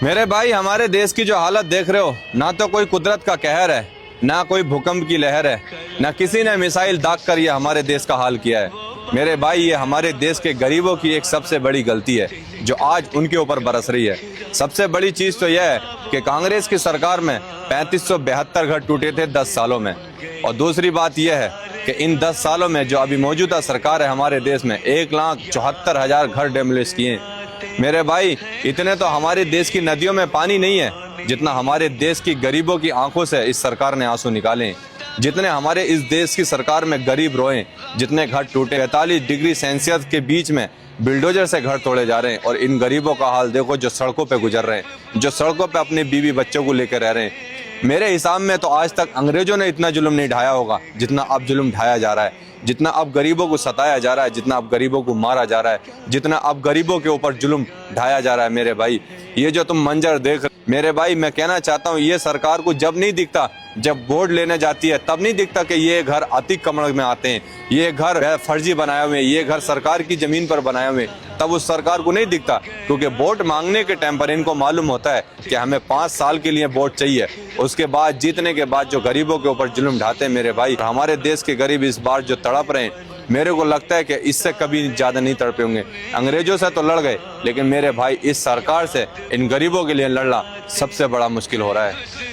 मेरे भाई, हमारे देश की जो हालत देख रहे हो, ना तो कोई कुदरत का कहर है, ना कोई भूकंप की लहर है, ना किसी ने मिसाइल दाग कर ये हमारे देश का हाल किया है। मेरे भाई, ये हमारे देश के गरीबों की एक सबसे बड़ी गलती है जो आज उनके ऊपर बरस रही है। सबसे बड़ी चीज़ तो यह है कि कांग्रेस की सरकार में 3572 घर टूटे थे 10 सालों में। और दूसरी बात यह है कि इन 10 सालों में जो अभी मौजूदा सरकार है हमारे देश में 1,74,000 घर डेमोलिश किए। मेरे भाई, इतने तो हमारे देश की नदियों में पानी नहीं है जितना हमारे देश की गरीबों की आंखों से इस सरकार ने आंसू निकाले। जितने हमारे इस देश की सरकार में गरीब रोए, जितने घर टूटे, 45 डिग्री सेल्सियस के बीच में बिल्डोजर से घर तोड़े जा रहे हैं। और इन गरीबों का हाल देखो जो सड़कों पे गुजर रहे हैं, जो सड़कों पे अपने बीवी बच्चों को लेकर रह रहे हैं। मेरे हिसाब में तो आज तक अंग्रेजों ने इतना जुल्म नहीं ढाया होगा जितना अब जुल्म ढाया जा रहा है, जितना अब गरीबों को सताया जा रहा है, जितना अब गरीबों को मारा जा रहा है, जितना अब गरीबों के ऊपर जुल्म ढाया जा रहा है। मेरे भाई, ये जो तुम मंजर देख, मेरे भाई मैं कहना चाहता हूँ, ये सरकार को जब नहीं दिखता, जब वोट लेने जाती है तब नहीं दिखता कि ये घर अतिक कमर में आते हैं, ये घर फर्जी बनाए हुए, ये घर सरकार की जमीन पर बनाए हुए, तब उस सरकार को नहीं दिखता। क्योंकि वोट मांगने के टाइम पर इनको मालूम होता है कि हमें 5 साल के लिए वोट चाहिए। उसके बाद जीतने के बाद जो गरीबों के ऊपर जुल्म ढाते हैं मेरे भाई, हमारे देश के गरीब इस बार जो तड़प रहे हैं, मेरे को लगता है कि इससे कभी ज़्यादा नहीं तड़पे होंगे। अंग्रेजों से तो लड़ गए, लेकिन मेरे भाई इस सरकार से इन गरीबों के लिए लड़ना सबसे बड़ा मुश्किल हो रहा है।